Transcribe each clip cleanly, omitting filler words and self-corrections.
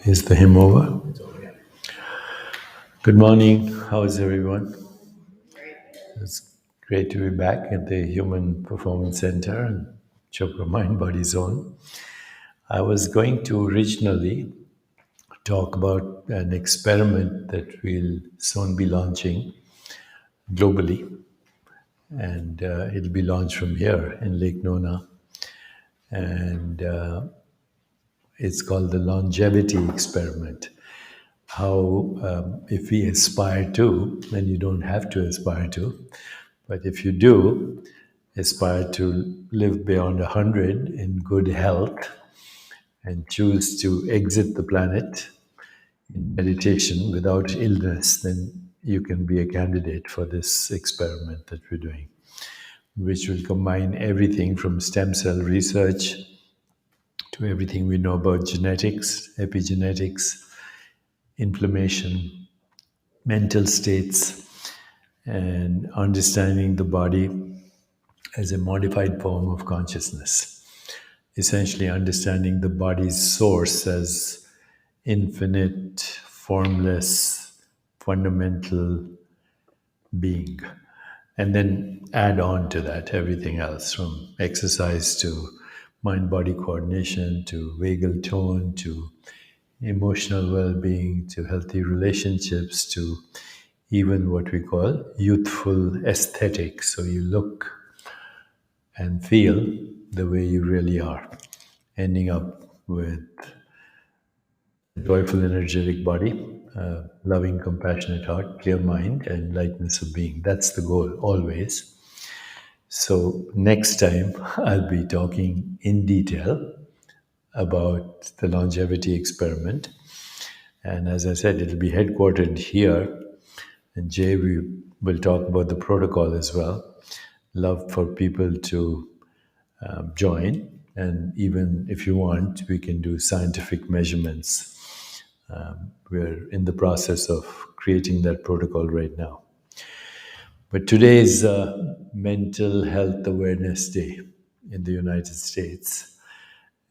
Is the hymn over? Good morning. How is everyone? It's great to be back at the Human Performance Center and Chopra Mind Body Zone. I was going to originally talk about an experiment that we'll soon be launching globally, and it'll be launched from here in Lake Nona, and it's called the longevity experiment. How, if we aspire to, then you don't have to aspire to, but if you do aspire to live beyond 100 in good health and choose to exit the planet in meditation without illness, then you can be a candidate for this experiment that we're doing, which will combine everything from stem cell research to everything we know about genetics, epigenetics, inflammation, mental states, and understanding the body as a modified form of consciousness. Essentially, understanding the body's source as infinite, formless, fundamental being. And then add on to that everything else, from exercise to mind body coordination to vagal tone to emotional well being to healthy relationships to even what we call youthful aesthetics. So you look and feel the way you really are, ending up with a joyful, energetic body, loving, compassionate heart, clear mind, and lightness of being. That's the goal, always. So, next time I'll be talking in detail about the longevity experiment. And as I said, it'll be headquartered here. And Jay, we will talk about the protocol as well. Love for people to join. And even if you want, we can do scientific measurements. We're in the process of creating that protocol right now. But today is Mental Health Awareness Day in the United States.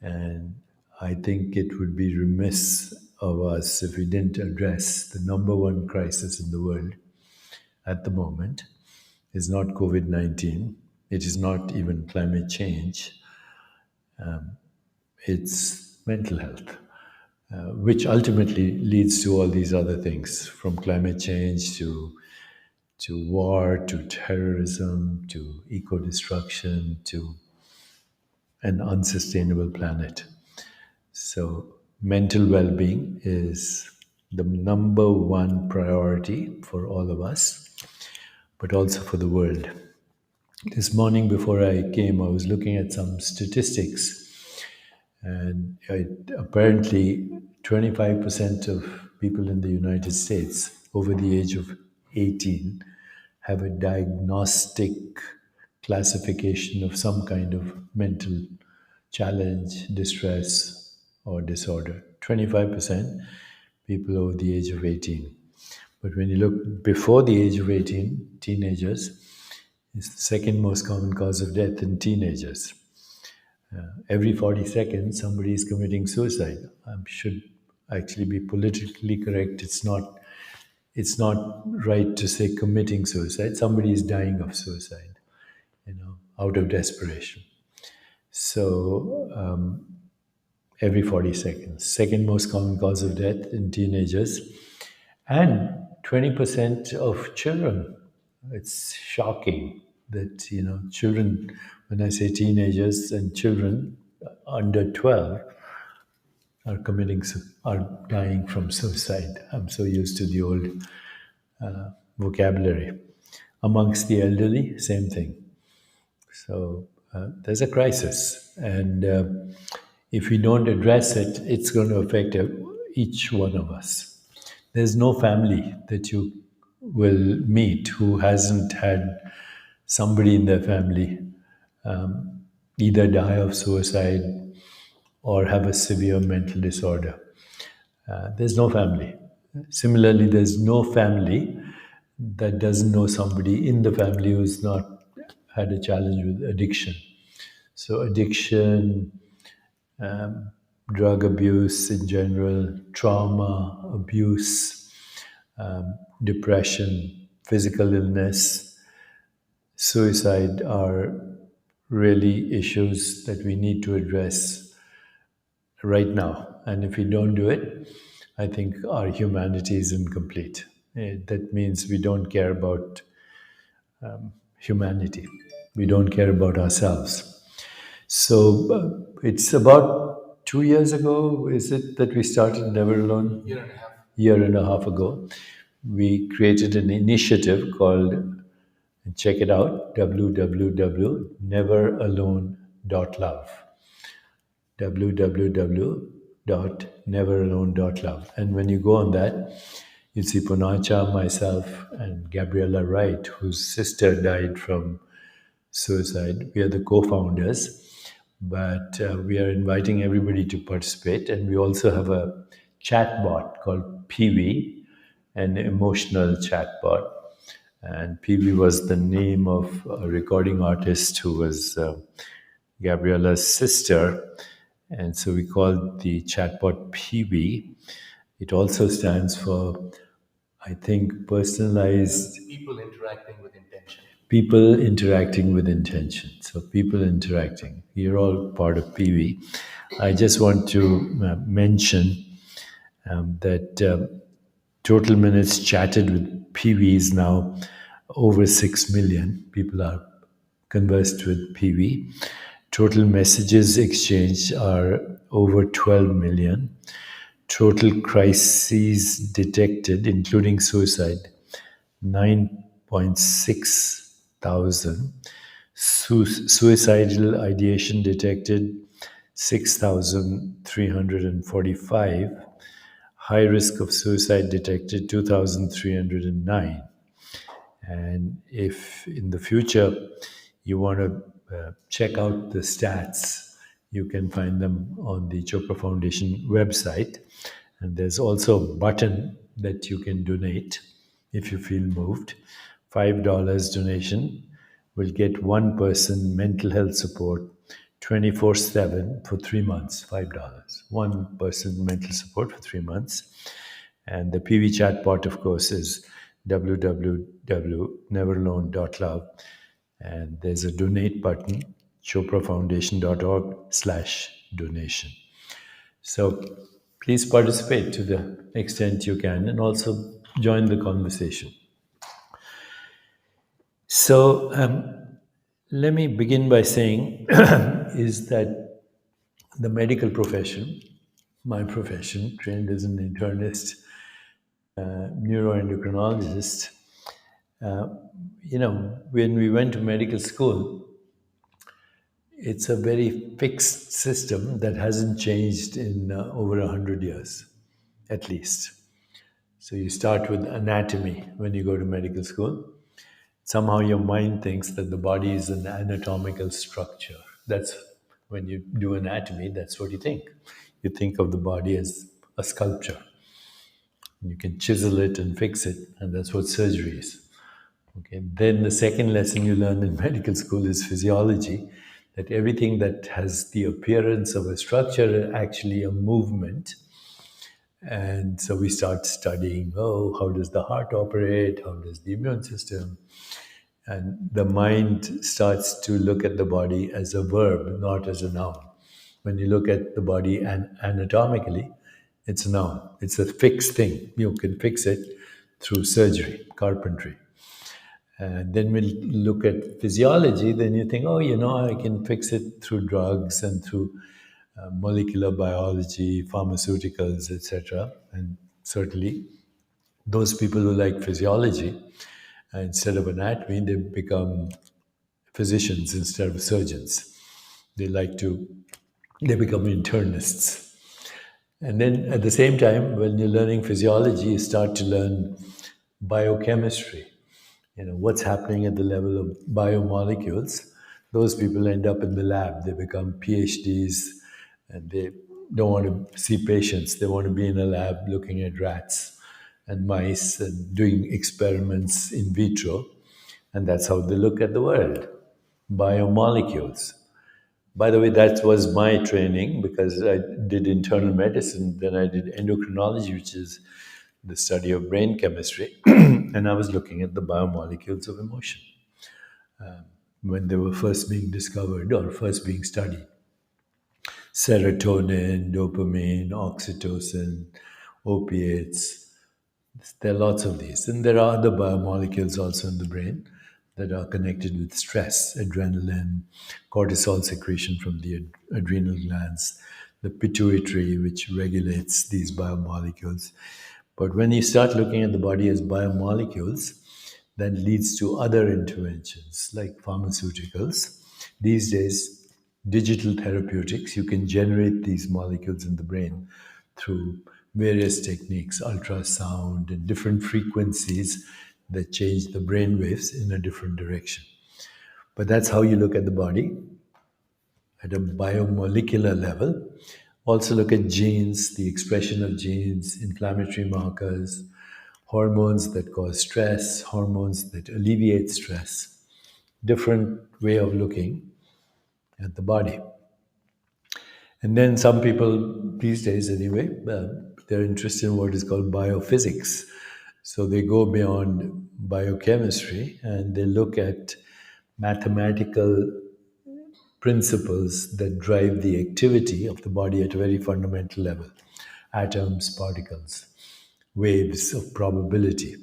And I think it would be remiss of us if we didn't address the number one crisis in the world at the moment is not COVID-19. It is not even climate change. It's mental health, which ultimately leads to all these other things, from climate change to war, to terrorism, to eco-destruction, to an unsustainable planet. So mental well-being is the number one priority for all of us, but also for the world. This morning before I came, I was looking at some statistics, and apparently 25% of people in the United States over the age of 18 have a diagnostic classification of some kind of mental challenge, distress, or disorder. 25% people over the age of 18. But when you look before the age of 18, teenagers, it's the second most common cause of death in teenagers. Every 40 seconds, somebody is committing suicide. I should actually be politically correct. It's not right to say committing suicide. Somebody is dying of suicide, out of desperation. So every 40 seconds. Second most common cause of death in teenagers. And 20% of children. It's shocking that, children, when I say teenagers and children under 12, are dying from suicide. I'm so used to the old vocabulary. Amongst the elderly, same thing. So there's a crisis, and if we don't address it, it's going to affect each one of us. There's no family that you will meet who hasn't had somebody in their family either die of suicide or have a severe mental disorder. There's no family. Similarly, there's no family that doesn't know somebody in the family who's not had a challenge with addiction. So addiction, drug abuse in general, trauma, abuse, depression, physical illness, suicide are really issues that we need to address right now. And if we don't do it, I think our humanity is incomplete. That means we don't care about humanity, we don't care about ourselves. So it's about 2 years ago, is it, that we started Never Alone? Year and a half ago. We created an initiative called, check it out, www.neveralone.love. www.neveralone.love. And when you go on that, you see Punacha, myself, and Gabriella Wright, whose sister died from suicide. We are the co founders, but we are inviting everybody to participate. And we also have a chat bot called Peewee, an emotional chat bot. And Peewee was the name of a recording artist who was Gabriella's sister. And so we called the chatbot Peewee. It also stands for, I think, personalized people interacting with intention. So people interacting. You're all part of Peewee. I just want to mention that total minutes chatted with Peewee is now over 6 million. People are conversed with Peewee. Total messages exchanged are over 12 million. Total crises detected, including suicide, 9.6 thousand. Suicidal ideation detected, 6,345. High risk of suicide detected, 2,309. And if in the future you want to check out the stats, you can find them on the Chopra Foundation website. And there's also a button that you can donate if you feel moved. $5 donation will get one person mental health support 24/7 for 3 months. $5. One person mental support for 3 months. And the PV chatbot, of course, is www.neveralone.love. And there's a donate button, choprafoundation.org/donation. So please participate to the extent you can and also join the conversation. So let me begin by saying is that the medical profession, my profession, trained as an internist, neuroendocrinologist, when we went to medical school, it's a very fixed system that hasn't changed in over 100 years, at least. So you start with anatomy when you go to medical school. Somehow your mind thinks that the body is an anatomical structure. That's when you do anatomy, that's what you think. You think of the body as a sculpture. You can chisel it and fix it, and that's what surgery is. Okay. Then the second lesson you learn in medical school is physiology, that everything that has the appearance of a structure is actually a movement. And so we start studying, how does the heart operate? How does the immune system? And the mind starts to look at the body as a verb, not as a noun. When you look at the body anatomically, it's a noun. It's a fixed thing. You can fix it through surgery, carpentry. And then when you look at physiology, then you think, I can fix it through drugs and through molecular biology, pharmaceuticals, etc. And certainly those people who like physiology, instead of anatomy, they become physicians instead of surgeons. They become internists. And then at the same time, when you're learning physiology, you start to learn biochemistry. What's happening at the level of biomolecules. Those people end up in the lab. They become PhDs, and they don't want to see patients. They want to be in a lab looking at rats and mice and doing experiments in vitro. And that's how they look at the world. Biomolecules. By the way, that was my training because I did internal medicine, then I did endocrinology, which is the study of brain chemistry, and I was looking at the biomolecules of emotion when they were first being discovered or first being studied. Serotonin, dopamine, oxytocin, opiates. There are lots of these. And there are other biomolecules also in the brain that are connected with stress, adrenaline, cortisol secretion from the adrenal glands, the pituitary, which regulates these biomolecules. But when you start looking at the body as biomolecules, that leads to other interventions like pharmaceuticals. These days, digital therapeutics, you can generate these molecules in the brain through various techniques, ultrasound and different frequencies that change the brain waves in a different direction. But that's how you look at the body at a biomolecular level. Also look at genes, the expression of genes, inflammatory markers, hormones that cause stress, hormones that alleviate stress. Different way of looking at the body. And then some people these days, anyway, they're interested in what is called biophysics. So they go beyond biochemistry and they look at mathematical principles that drive the activity of the body at a very fundamental level: atoms, particles, waves of probability.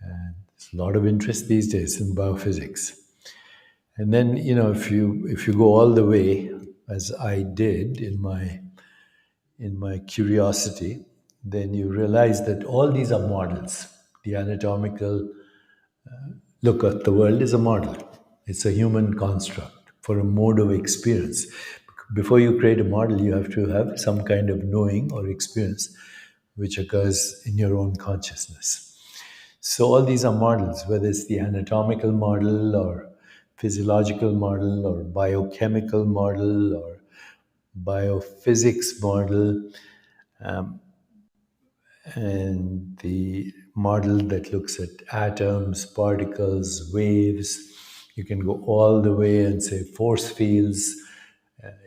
And there's a lot of interest these days in biophysics. And then, if you go all the way, as I did in my curiosity, then you realize that all these are models. The anatomical look at the world is a model. It's a human construct for a mode of experience. Before you create a model, you have to have some kind of knowing or experience which occurs in your own consciousness. So all these are models, whether it's the anatomical model or physiological model or biochemical model or biophysics model, and the model that looks at atoms, particles, waves. You can go all the way and say force fields,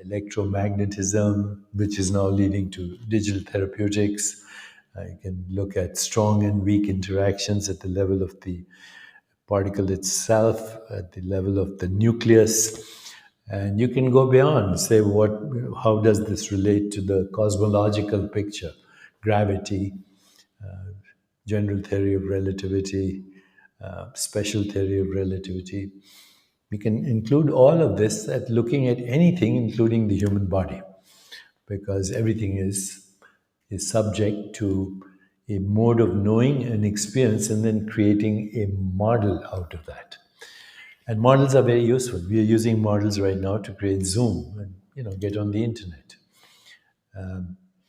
electromagnetism, which is now leading to digital therapeutics. You can look at strong and weak interactions at the level of the particle itself, at the level of the nucleus. And you can go beyond, say, how does this relate to the cosmological picture? Gravity, general theory of relativity, special theory of relativity. We can include all of this at looking at anything, including the human body, because everything is subject to a mode of knowing and experience and then creating a model out of that. And models are very useful. We are using models right now to create Zoom and get on the internet.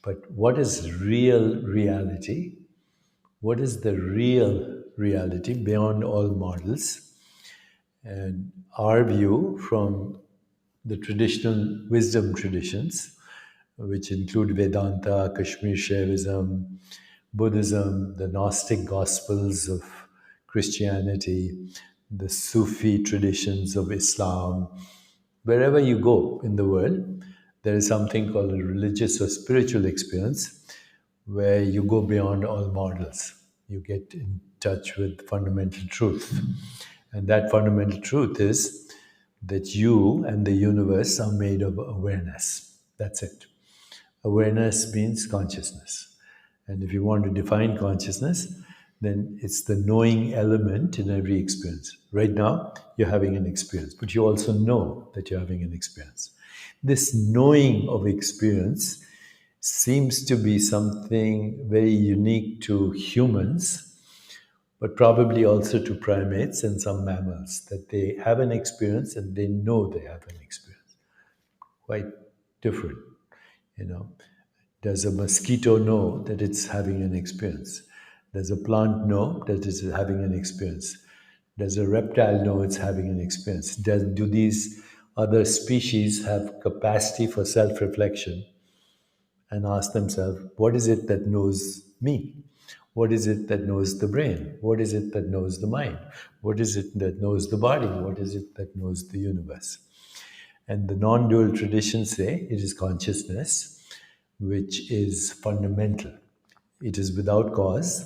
But what is real reality? What is the real reality beyond all models? And our view from the traditional wisdom traditions, which include Vedanta, Kashmir Shaivism, Buddhism, the Gnostic Gospels of Christianity, the Sufi traditions of Islam. Wherever you go in the world, there is something called a religious or spiritual experience where you go beyond all models. You get in touch with fundamental truth. And that fundamental truth is that you and the universe are made of awareness. That's it. Awareness means consciousness. And if you want to define consciousness, then it's the knowing element in every experience. Right now, you're having an experience, but you also know that you're having an experience. This knowing of experience seems to be something very unique to humans, but probably also to primates and some mammals, that they have an experience and they know they have an experience. Quite different, you know. Does a mosquito know that it's having an experience? Does a plant know that it's having an experience? Does a reptile know it's having an experience? Do these other species have capacity for self-reflection and ask themselves, what is it that knows me? What is it that knows the brain? What is it that knows the mind? What is it that knows the body? What is it that knows the universe? And the non dual traditions say it is consciousness which is fundamental. It is without cause,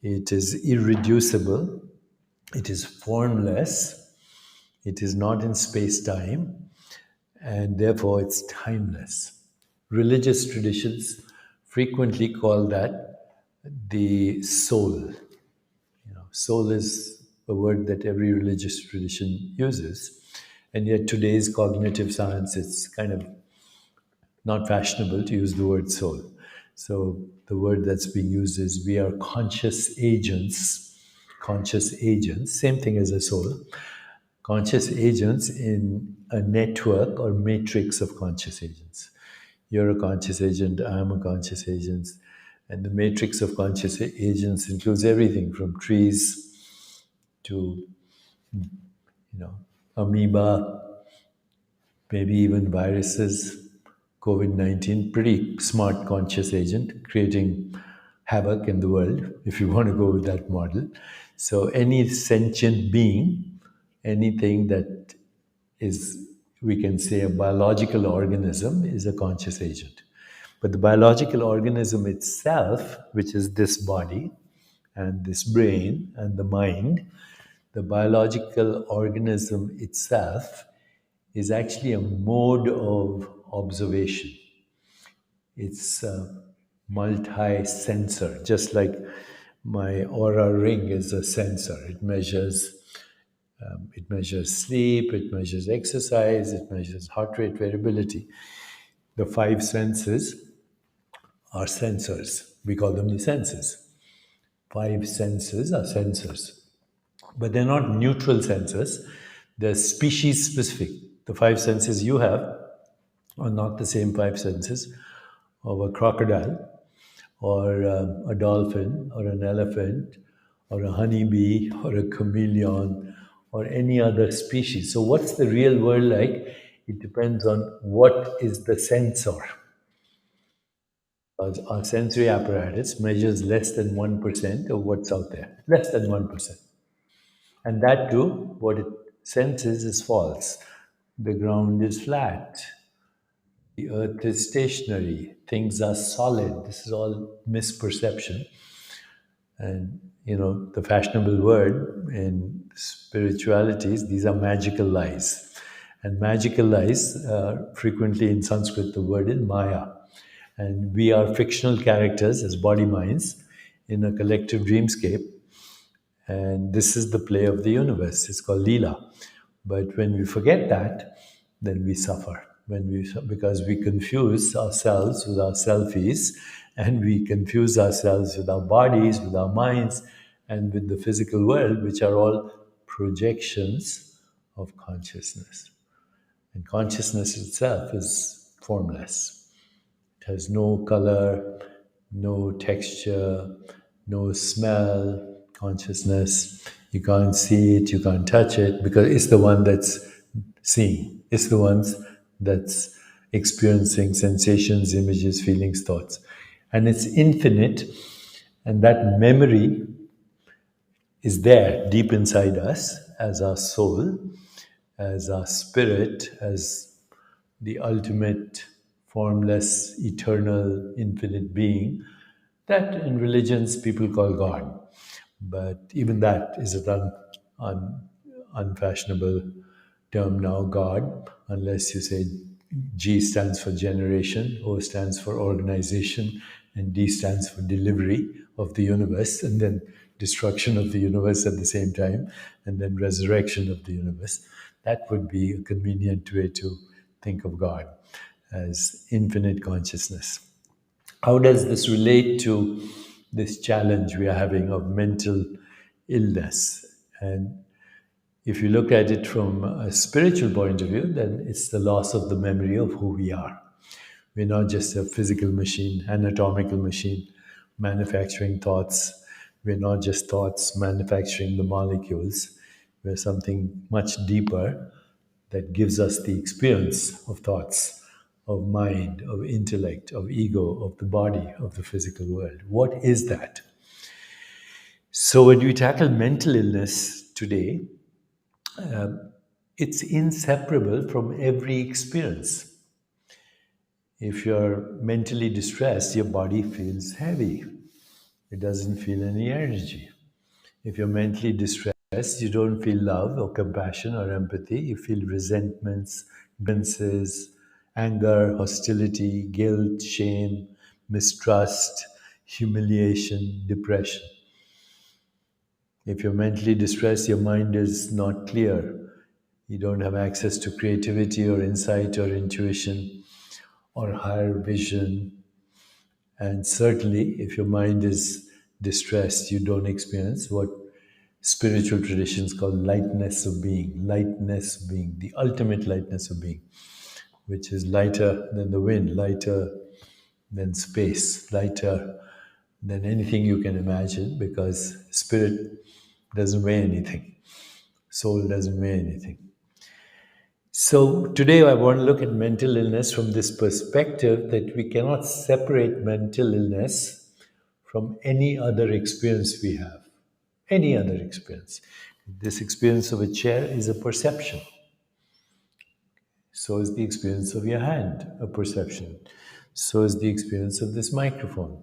it is irreducible, it is formless, it is not in space time, and therefore it's timeless. Religious traditions frequently call that the soul. Soul is a word that every religious tradition uses, and yet today's cognitive science, it's kind of not fashionable to use the word soul. So the word that's being used is we are conscious agents, same thing as a soul, conscious agents in a network or matrix of conscious agents. You're a conscious agent, I'm a conscious agent, and the matrix of conscious agents includes everything from trees to, amoeba, maybe even viruses, COVID 19, pretty smart conscious agent creating havoc in the world, if you want to go with that model. So, any sentient being, anything that is, we can say, a biological organism, is a conscious agent. But the biological organism itself, which is this body and this brain and the mind, the biological organism itself is actually a mode of observation. It's multi-sensor, just like my aura ring is a sensor. It measures sleep, it measures exercise, it measures heart rate variability. The five senses are sensors. We call them the senses. Five senses are sensors, but they're not neutral sensors. They're species specific. The five senses you have are not the same five senses of a crocodile or a dolphin or an elephant or a honeybee or a chameleon or any other species. So, what's the real world like? It depends on what is the sensor. Our sensory apparatus measures less than 1% of what's out there, less than 1%. And that too, what it senses is false. The ground is flat. The earth is stationary. Things are solid. This is all misperception. And, the fashionable word in spiritualities, these are magical lies. And magical lies, frequently in Sanskrit, the word is Maya. And we are fictional characters as body minds in a collective dreamscape. And this is the play of the universe. It's called Leela. But when we forget that, then we suffer. Because we confuse ourselves with our selfies, and we confuse ourselves with our bodies, with our minds, and with the physical world, which are all projections of consciousness. And consciousness itself is formless. It has no color, no texture, no smell, consciousness. You can't see it, you can't touch it, because it's the one that's seeing. It's the ones that's experiencing sensations, images, feelings, thoughts. And it's infinite, and that memory is there deep inside us as our soul, as our spirit, as the ultimate, formless, eternal, infinite being that in religions people call God. But even that is unfashionable term now, God, unless you say G stands for generation, O stands for organization, and D stands for delivery of the universe, and then destruction of the universe at the same time, and then resurrection of the universe. That would be a convenient way to think of God as infinite consciousness. How does this relate to this challenge we are having of mental illness? And if you look at it from a spiritual point of view, then it's the loss of the memory of who we are. We're not just a physical machine, anatomical machine, manufacturing thoughts. We're not just thoughts manufacturing the molecules. We're something much deeper that gives us the experience of thoughts, of mind, of intellect, of ego, of the body, of the physical world. What is that? So, when we tackle mental illness today, it's inseparable from every experience. If you're mentally distressed, your body feels heavy. It doesn't feel any energy. If you're mentally distressed, you don't feel love or compassion or empathy. You feel resentments, grievances, anger, hostility, guilt, shame, mistrust, humiliation, depression. If you're mentally distressed, your mind is not clear. You don't have access to creativity or insight or intuition or higher vision. And certainly, if your mind is distressed, you don't experience what spiritual traditions call lightness of being, the ultimate lightness of being, which is lighter than the wind, lighter than space, lighter than anything you can imagine, because spirit doesn't weigh anything, soul doesn't weigh anything. So today I want to look at mental illness from this perspective that we cannot separate mental illness from any other experience we have. Any other experience. This experience of a chair is a perception. So is the experience of your hand a perception. So is the experience of this microphone.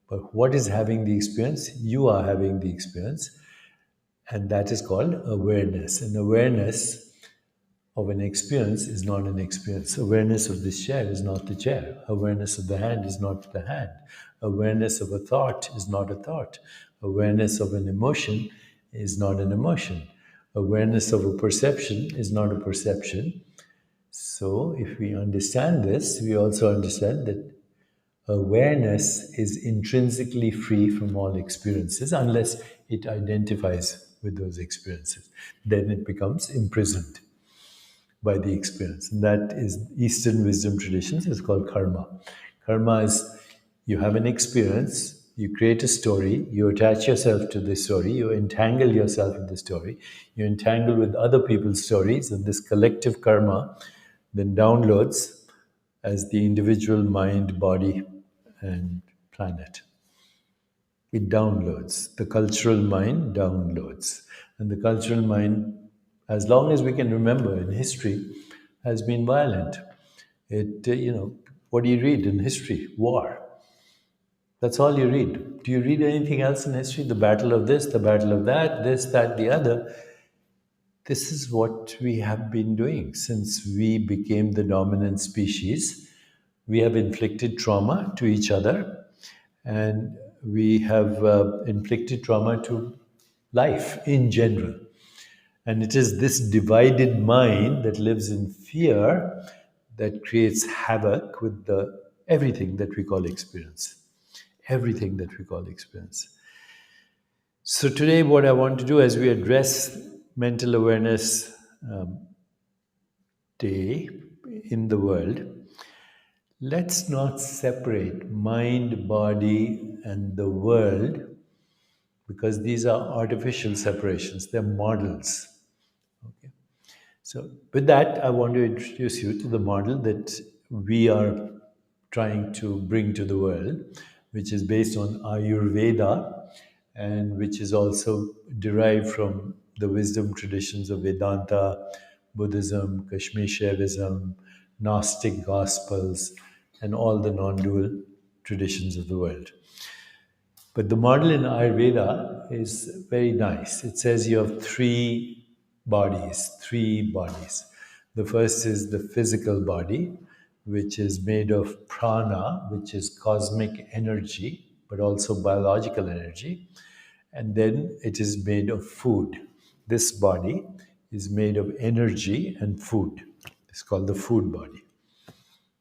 But what is having the experience? You are having the experience. And that is called awareness. And awareness of an experience is not an experience. Awareness of this chair is not the chair. Awareness of the hand is not the hand. Awareness of a thought is not a thought. Awareness of an emotion is not an emotion. Awareness of a perception is not a perception. So, if we understand this, we also understand that awareness is intrinsically free from all experiences unless it identifies with those experiences. Then it becomes imprisoned by the experience. And that is Eastern wisdom traditions. It's called karma. Karma is you have an experience, you create a story, you attach yourself to the story, you entangle yourself in the story, you entangle with other people's stories, and this collective karma then downloads as the individual mind, body, and planet. It downloads. The cultural mind downloads. And the cultural mind, as long as we can remember in history, has been violent. What do you read in history? War. That's all you read. Do you read anything else in history? The battle of this, the battle of that, this, that, the other. This is what we have been doing since we became the dominant species. We have inflicted trauma to each other, and we have inflicted trauma to life in general. And it is this divided mind that lives in fear that creates havoc with everything that we call experience. Everything that we call experience. So today, what I want to do as we address Mental Awareness Day in the world, let's not separate mind, body, and the world, because these are artificial separations. They're models. Okay. So with that, I want to introduce you to the model that we are trying to bring to the world, which is based on Ayurveda and which is also derived from the wisdom traditions of Vedanta, Buddhism, Kashmir Shaivism, Gnostic Gospels, and all the non-dual traditions of the world. But the model in Ayurveda is very nice. It says you have three bodies, three bodies. The first is the physical body, which is made of prana, which is cosmic energy, but also biological energy. And then it is made of food. This body is made of energy and food. It's called the food body.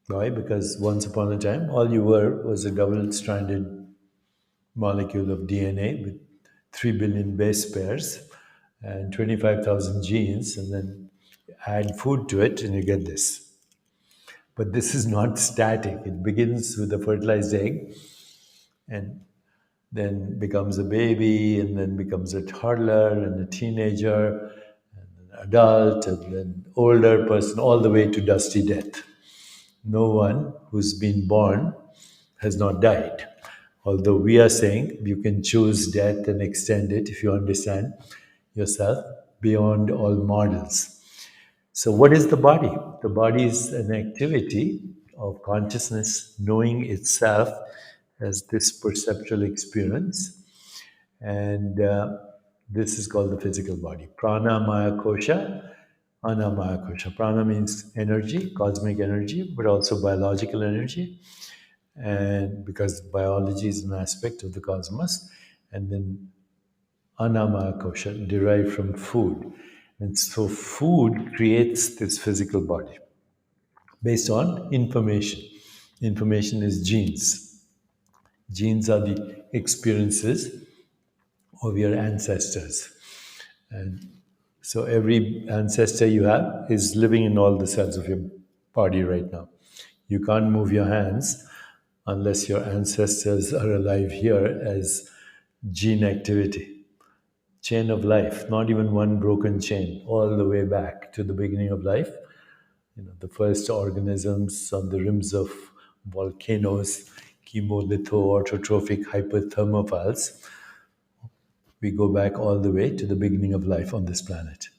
Why? Because once upon a time, all you were was a double-stranded molecule of DNA with 3 billion base pairs and 25,000 genes, and then add food to it and you get this. But this is not static. It begins with a fertilized egg and then becomes a baby and then becomes a toddler and a teenager and an adult and then older person all the way to dusty death. No one who's been born has not died. Although we are saying you can choose death and extend it if you understand yourself beyond all models. So, what is the body? The body is an activity of consciousness knowing itself as this perceptual experience, and this is called the physical body. Prana Maya Kosha, Anamaya Kosha. Prana means energy, cosmic energy, but also biological energy, and because biology is an aspect of the cosmos, and then Anamaya Kosha, derived from food. And so food creates this physical body based on information. Information is genes. Genes are the experiences of your ancestors. And so every ancestor you have is living in all the cells of your body right now. You can't move your hands unless your ancestors are alive here as gene activity. Chain of life, not even one broken chain, all the way back to the beginning of life. The first organisms on the rims of volcanoes, chemolitho-autotrophic hyperthermophiles. We go back all the way to the beginning of life on this planet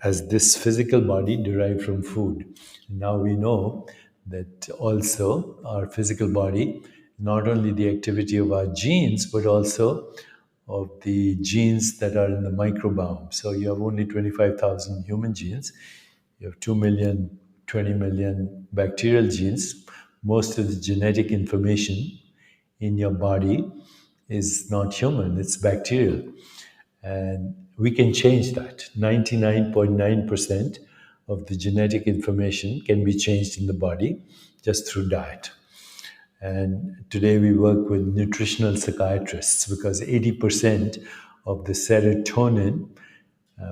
as this physical body derived from food. Now we know that also our physical body, not only the activity of our genes, but also of the genes that are in the microbiome. So you have only 25,000 human genes, you have 2 million, 20 million bacterial genes. Most of the genetic information in your body is not human, it's bacterial. And we can change that. 99.9% of the genetic information can be changed in the body just through diet. And today we work with nutritional psychiatrists because 80% of the serotonin,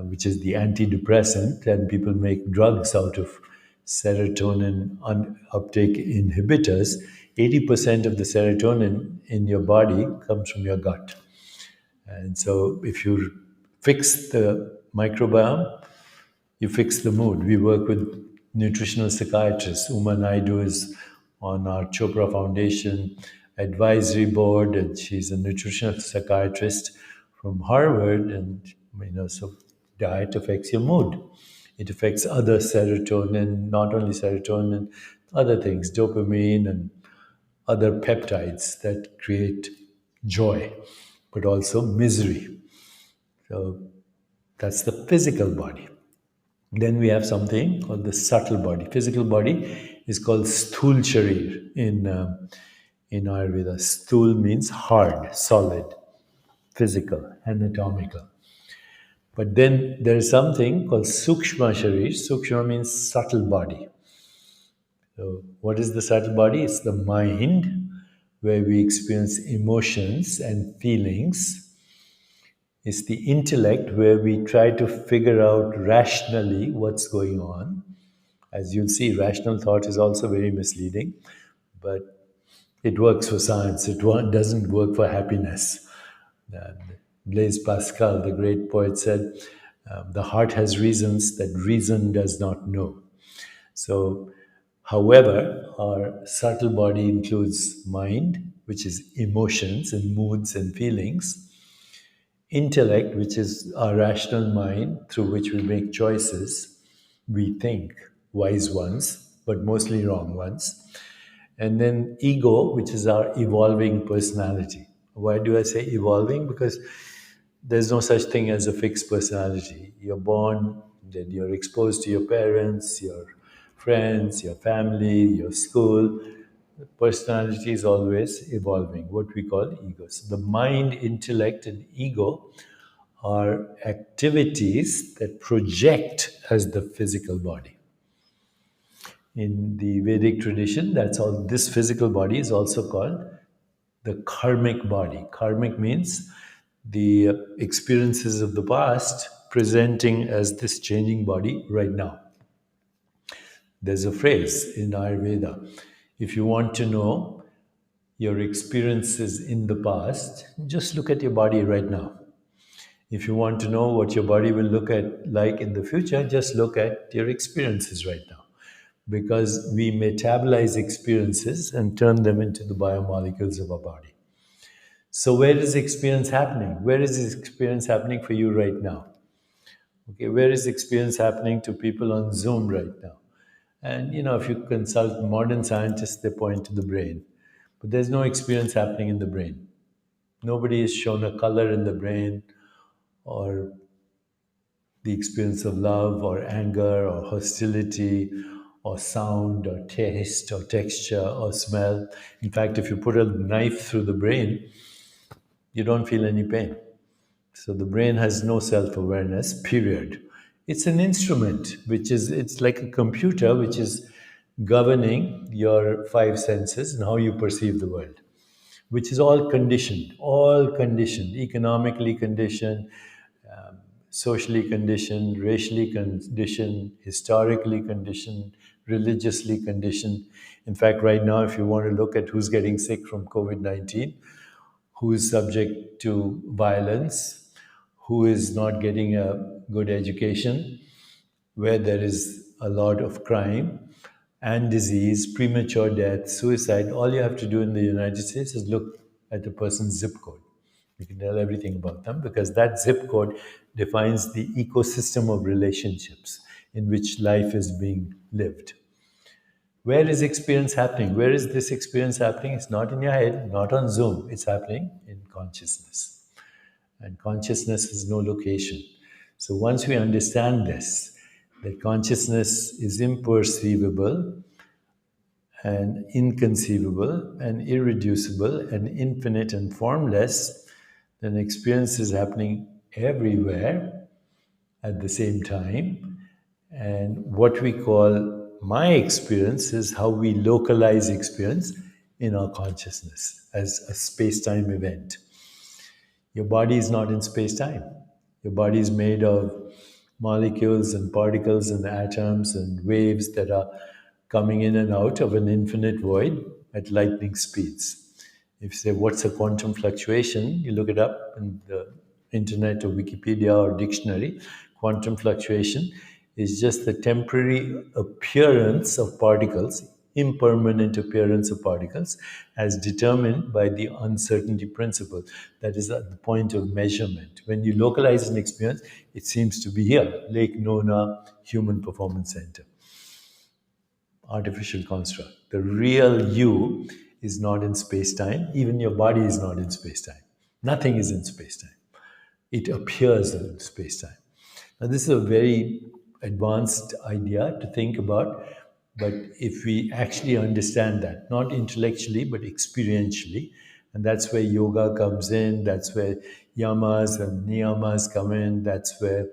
which is the antidepressant, and people make drugs out of serotonin uptake inhibitors, 80% of the serotonin in your body comes from your gut. And so if you fix the microbiome, you fix the mood. We work with nutritional psychiatrists. Uma Naidu is on our Chopra Foundation advisory board, and she's a nutritional psychiatrist from Harvard. And so diet affects your mood. It affects other serotonin, not only serotonin, other things, dopamine and other peptides that create joy, but also misery. So that's the physical body. Then we have something called the subtle body. Physical body is called sthul sharir in Ayurveda. Sthul means hard, solid, physical, anatomical. But then there is something called sukshma sharir. Sukshma means subtle body. So what is the subtle body? It's the mind where we experience emotions and feelings. It's the intellect where we try to figure out rationally what's going on. As you'll see, rational thought is also very misleading, but it works for science. It doesn't work for happiness. And Blaise Pascal, the great poet, said, the heart has reasons that reason does not know. So, however, our subtle body includes mind, which is emotions and moods and feelings, intellect, which is our rational mind through which we make choices, we think, wise ones, but mostly wrong ones. And then ego, which is our evolving personality. Why do I say evolving? Because there's no such thing as a fixed personality. You're born, then you're exposed to your parents, your friends, your family, your school. Personality is always evolving, what we call ego. So the mind, intellect, and ego are activities that project as the physical body. In the Vedic tradition, that's all. This physical body is also called the karmic body. Karmic means the experiences of the past presenting as this changing body right now. There's a phrase in Ayurveda: if you want to know your experiences in the past, just look at your body right now. If you want to know what your body will look at like in the future, just look at your experiences right now. Because we metabolize experiences and turn them into the biomolecules of our body. So where is the experience happening? Where is this experience happening for you right now? Okay, where is experience happening to people on Zoom right now? And if you consult modern scientists, they point to the brain. But there's no experience happening in the brain. Nobody is shown a color in the brain or the experience of love or anger or hostility or sound or taste or texture or smell. In fact, if you put a knife through the brain, you don't feel any pain. So the brain has no self-awareness, period. It's an instrument, it's like a computer which is governing your five senses and how you perceive the world, which is all conditioned, economically conditioned, socially conditioned, racially conditioned, historically conditioned, religiously conditioned. In fact, right now, if you want to look at who's getting sick from COVID 19, who is subject to violence, who is not getting a good education, where there is a lot of crime and disease, premature death, suicide, all you have to do in the United States is look at a person's zip code. You can tell everything about them because that zip code defines the ecosystem of relationships in which life is being lived. Where is experience happening? Where is this experience happening? It's not in your head, not on Zoom. It's happening in consciousness. And consciousness has no location. So once we understand this, that consciousness is imperceivable and inconceivable and irreducible and infinite and formless, then experience is happening everywhere at the same time. And what we call my experience is how we localize experience in our consciousness as a space time event. Your body is not in space time. Your body is made of molecules and particles and atoms and waves that are coming in and out of an infinite void at lightning speeds. If you say, what's a quantum fluctuation? You look it up in the internet or Wikipedia or dictionary. Quantum fluctuation is just the temporary appearance of particles, impermanent appearance of particles, as determined by the uncertainty principle. That is at the point of measurement. When you localize an experience, it seems to be here, Lake Nona Human Performance Center. Artificial construct. The real you is not in space time. Even your body is not in space time. Nothing is in space time. It appears in space time. Now, this is a very advanced idea to think about, but if we actually understand that, not intellectually, but experientially, and that's where yoga comes in, that's where yamas and niyamas come in, that's where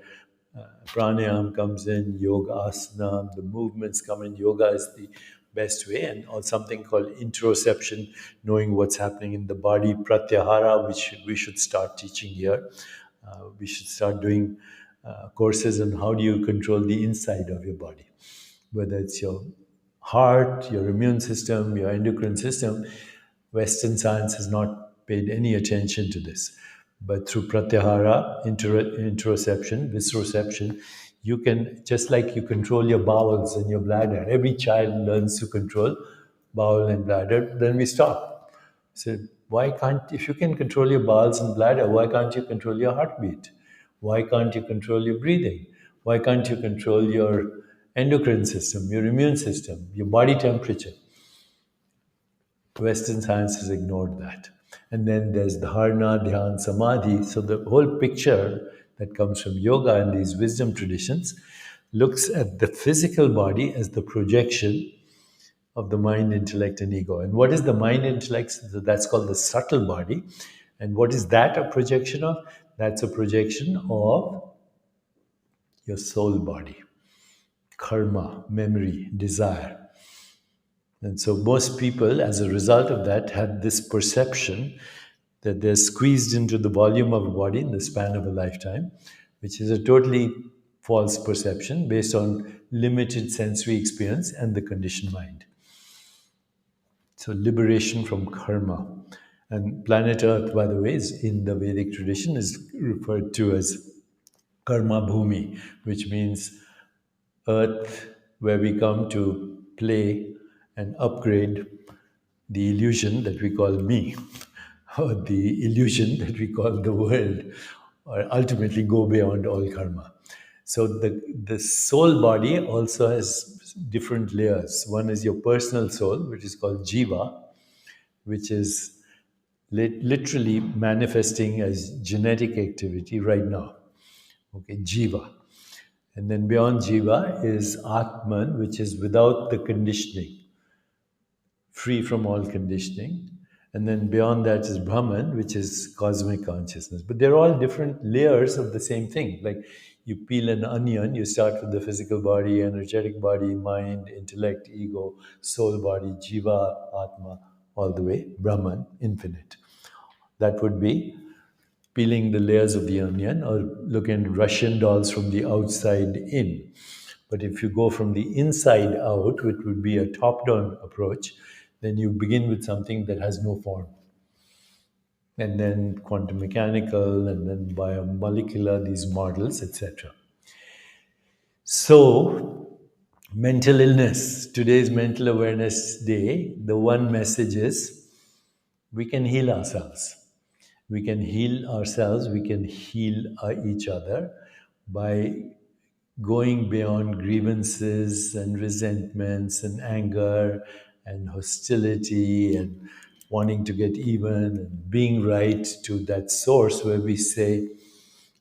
pranayam comes in, yoga asana, the movements come in. Yoga is the best way, and or something called interoception, knowing what's happening in the body, pratyahara, which we should start teaching here. We should start doing courses on how do you control the inside of your body, whether it's your heart, your immune system, your endocrine system. Western science has not paid any attention to this. But through pratyahara, interoception, visceroception, you can, just like you control your bowels and your bladder, every child learns to control bowel and bladder, then we stop. So why can't, if you can control your bowels and bladder, why can't you control your heartbeat? Why can't you control your breathing? Why can't you control your endocrine system, your immune system, your body temperature? Western science has ignored that. And then there's dharana, dhyan, samadhi. So the whole picture that comes from yoga and these wisdom traditions looks at the physical body as the projection of the mind, intellect, and ego. And what is the mind, intellect? So that's called the subtle body. And what is that a projection of? That's a projection of your soul body, karma, memory, desire. And so most people, as a result of that, have this perception that they're squeezed into the volume of a body in the span of a lifetime, which is a totally false perception based on limited sensory experience and the conditioned mind. So liberation from karma. And planet Earth, by the way, is in the Vedic tradition is referred to as karma bhumi, which means earth where we come to play and upgrade the illusion that we call me, or the illusion that we call the world, or ultimately go beyond all karma. So the soul body also has different layers. One is your personal soul, which is called jiva, which is literally manifesting as genetic activity right now. Okay, jiva. And then beyond jiva is atman, which is without the conditioning, free from all conditioning. And then beyond that is Brahman, which is cosmic consciousness. But they're all different layers of the same thing. Like you peel an onion, you start with the physical body, energetic body, mind, intellect, ego, soul body, jiva, atma, all the way, Brahman, infinite. That would be peeling the layers of the onion or looking at Russian dolls from the outside in. But if you go from the inside out, which would be a top down approach, then you begin with something that has no form. And then quantum mechanical, and then biomolecular, these models, etc. So, mental illness, today's Mental Awareness Day, the one message is we can heal ourselves. We can heal ourselves, we can heal each other by going beyond grievances and resentments and anger and hostility and wanting to get even and being right to that source where we say,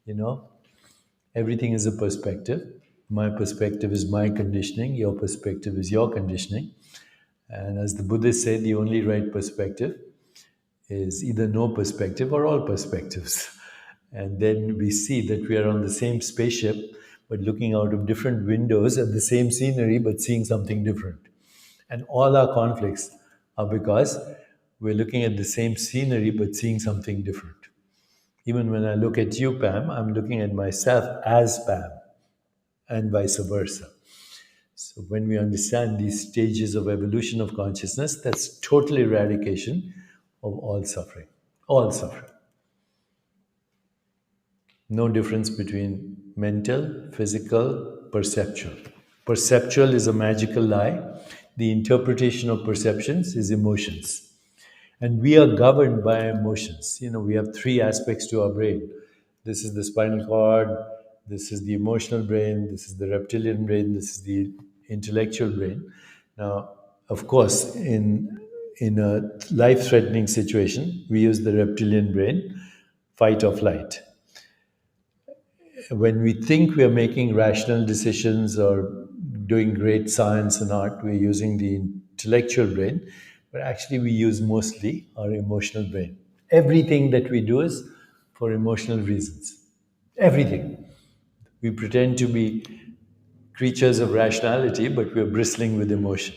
you know, everything is a perspective. My perspective is my conditioning, your perspective is your conditioning. And as the Buddhists say, the only right perspective is either no perspective or all perspectives. And then we see that we are on the same spaceship, but looking out of different windows at the same scenery, but seeing something different. And all our conflicts are because we're looking at the same scenery, but seeing something different. Even when I look at you, Pam, I'm looking at myself as Pam, and vice versa. So when we understand these stages of evolution of consciousness, that's total eradication of all suffering. All suffering. No difference between mental, physical, perceptual. Perceptual is a magical lie. The interpretation of perceptions is emotions. And we are governed by emotions. You know, we have three aspects to our brain. This is the spinal cord, this is the emotional brain, this is the reptilian brain, this is the intellectual brain. Now, of course, in a life-threatening situation, we use the reptilian brain, fight or flight. When we think we are making rational decisions or doing great science and art, we're using the intellectual brain, but actually we use mostly our emotional brain. Everything that we do is for emotional reasons. Everything. We pretend to be creatures of rationality, but we're bristling with emotion.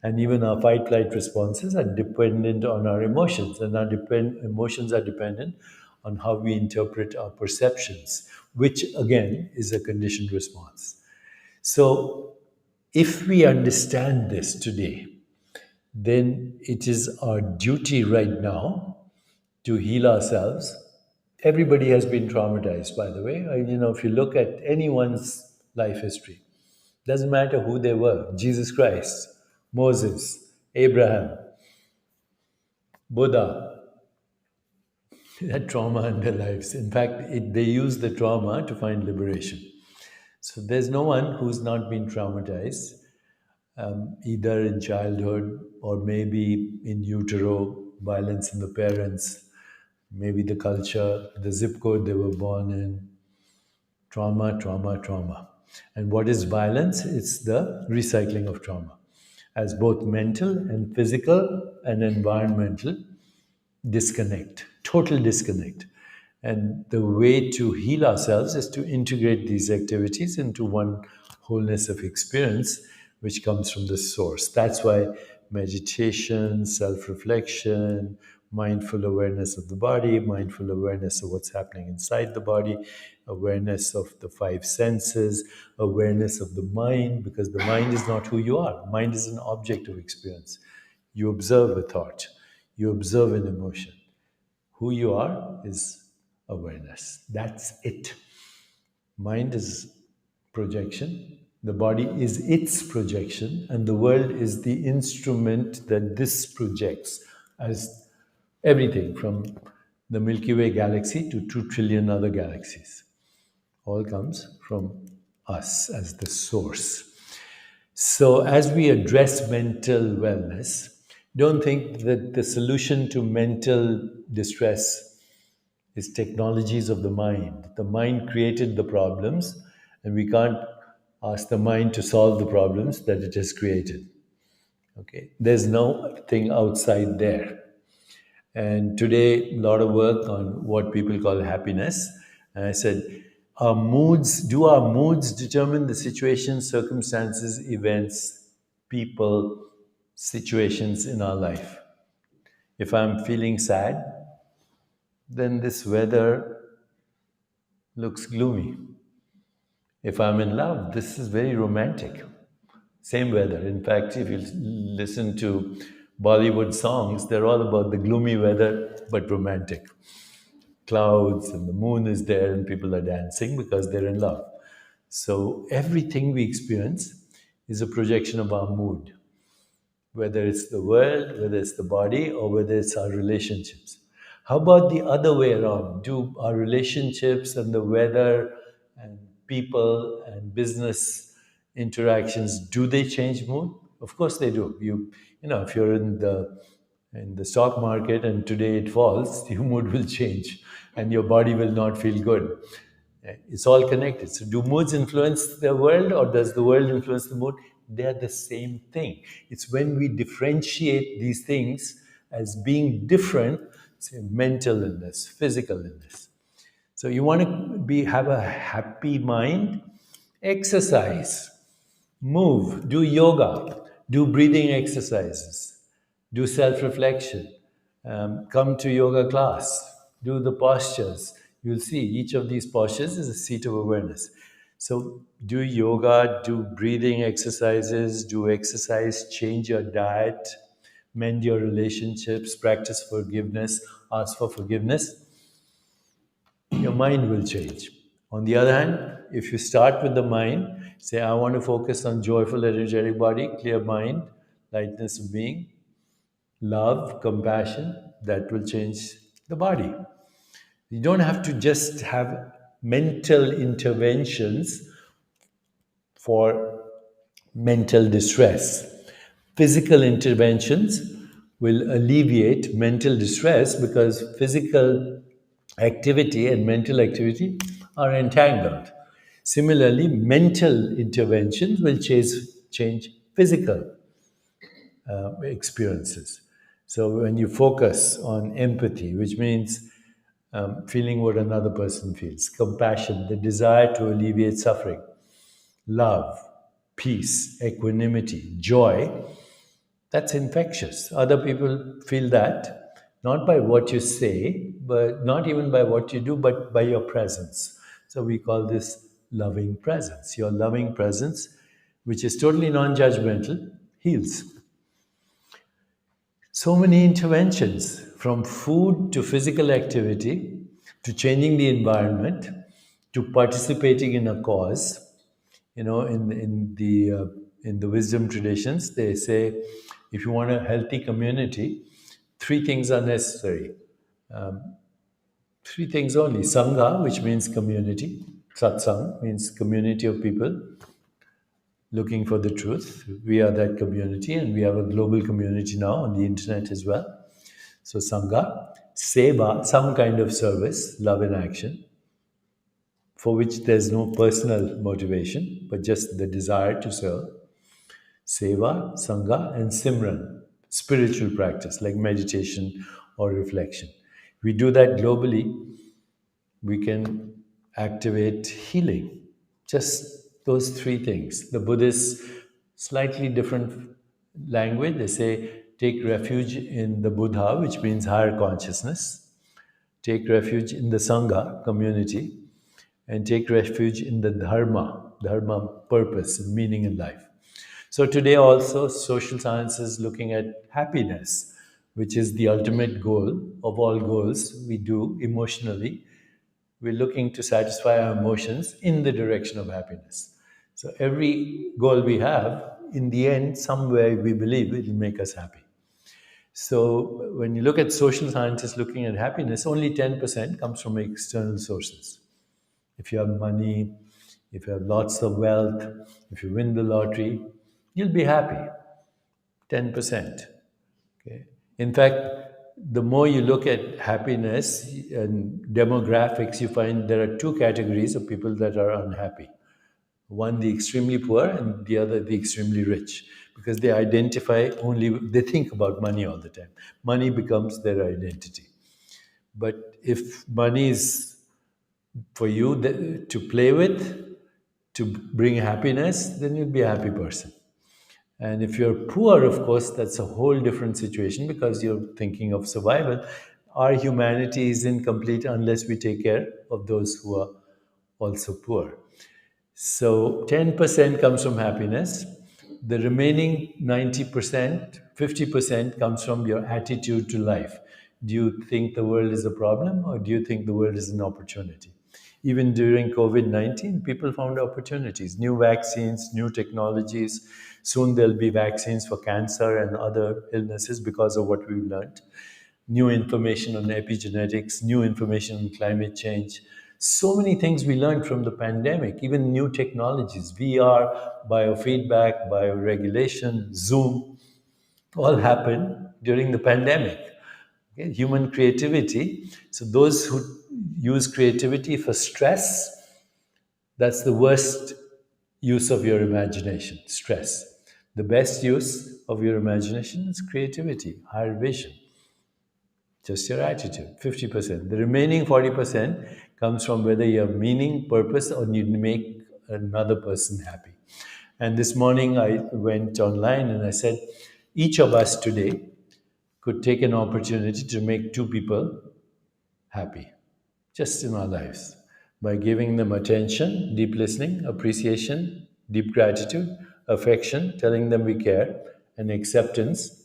And even our fight flight responses are dependent on our emotions, and our emotions are dependent on how we interpret our perceptions, which again is a conditioned response. So, if we understand this today, then it is our duty right now to heal ourselves. Everybody has been traumatized, by the way. If you look at anyone's life history, doesn't matter who they were: Jesus Christ, Moses, Abraham, Buddha, had trauma in their lives. In fact, they use the trauma to find liberation. So there's no one who's not been traumatized, either in childhood or maybe in utero, violence in the parents, maybe the culture, the zip code they were born in, trauma, trauma, trauma. And what is violence? It's the recycling of trauma as both mental and physical and environmental disconnect, total disconnect. And the way to heal ourselves is to integrate these activities into one wholeness of experience, which comes from the source. That's why meditation, self reflection, mindful awareness of the body, mindful awareness of what's happening inside the body, awareness of the five senses, awareness of the mind, because the mind is not who you are. Mind is an object of experience. You observe a thought, you observe an emotion. Who you are is awareness. That's it. Mind is projection. The body is its projection, and the world is the instrument that this projects as everything from the Milky Way galaxy to 2 trillion other galaxies. All comes from us as the source. So, as we address mental wellness, don't think that the solution to mental distress is technologies of the mind. The mind created the problems, and we can't ask the mind to solve the problems that it has created. Okay, there's no thing outside there. And today, a lot of work on what people call happiness. And I said, our moods determine the situations, circumstances, events, people, situations in our life? If I'm feeling sad, then this weather looks gloomy. If I'm in love, this is very romantic. Same weather. In fact, if you listen to Bollywood songs, they're all about the gloomy weather, but romantic. Clouds and the moon is there, and people are dancing because they're in love. So everything we experience is a projection of our mood, whether it's the world, whether it's the body, or whether it's our relationships. How about the other way around? Do our relationships and the weather and people and business interactions, do they change mood? Of course they do. If you're in the stock market and today it falls, your mood will change and your body will not feel good. It's all connected. So, do moods influence the world or does the world influence the mood? They're the same thing. It's when we differentiate these things as being different, say mental illness, physical illness. So, you want to have a happy mind? Exercise, move, do yoga, do breathing exercises, do self reflection, come to yoga class, do the postures. You'll see each of these postures is a seat of awareness. So, do yoga, do breathing exercises, do exercise, change your diet, mend your relationships, practice forgiveness, ask for forgiveness, your mind will change. On the other hand, if you start with the mind, say, I want to focus on joyful, energetic body, clear mind, lightness of being, love, compassion, that will change the body. You don't have to just have mental interventions for mental distress. Physical interventions will alleviate mental distress because physical activity and mental activity are entangled. Similarly, mental interventions will change physical experiences. So when you focus on empathy, which means feeling what another person feels, compassion, the desire to alleviate suffering, love, peace, equanimity, joy, that's infectious. Other people feel that not by what you say, but not even by what you do, but by your presence. So we call this loving presence. Your loving presence, which is totally non judgmental, heals. So many interventions from food to physical activity to changing the environment to participating in a cause. In the wisdom traditions, they say if you want a healthy community, three things are necessary. Three things only: sangha, which means community; satsang means community of people looking for the truth. We are that community, and we have a global community now on the internet as well. So sangha, seva, some kind of service, love in action, for which there's no personal motivation, but just the desire to serve. Seva, Sangha, and Simran, spiritual practice like meditation or reflection. We do that globally, we can activate healing. Just those three things. The Buddhists, slightly different language, they say take refuge in the Buddha, which means higher consciousness, take refuge in the Sangha, community, and take refuge in the dharma, purpose and meaning in life. So today also social science is looking at happiness, which is the ultimate goal of all goals we do emotionally. We're looking to satisfy our emotions in the direction of happiness. So every goal we have, in the end, somewhere we believe it will make us happy. So when you look at social scientists looking at happiness, only 10% comes from external sources. If you have money, If you have lots of wealth, if you win the lottery, you'll be happy. 10%. Okay. In fact, the more you look at happiness and demographics, you find there are two categories of people that are unhappy. One, the extremely poor, and the other, the extremely rich, because they identify only, they think about money all the time. Money becomes their identity. But if money is for you to play with, to bring happiness, then you'll be a happy person. And if you're poor, of course, that's a whole different situation because you're thinking of survival. Our humanity is incomplete unless we take care of those who are also poor. So 10% comes from happiness. The remaining 90%, 50% comes from your attitude to life. Do you think the world is a problem or do you think the world is an opportunity? Even during COVID 19, people found opportunities, new vaccines, new technologies. Soon there'll be vaccines for cancer and other illnesses because of what we've learned. New information on epigenetics, new information on climate change. So many things we learned from the pandemic, even new technologies, VR, biofeedback, bioregulation, Zoom, all happened during the pandemic. Okay? Human creativity. So those who use creativity for stress, that's the worst use of your imagination, stress. The best use of your imagination is creativity, higher vision. Just your attitude, 50%. The remaining 40% comes from whether you have meaning, purpose, or you make another person happy. And this morning I went online and I said, each of us today could take an opportunity to make two people happy just in our lives by giving them attention, deep listening, appreciation, deep gratitude, affection, telling them we care, and acceptance.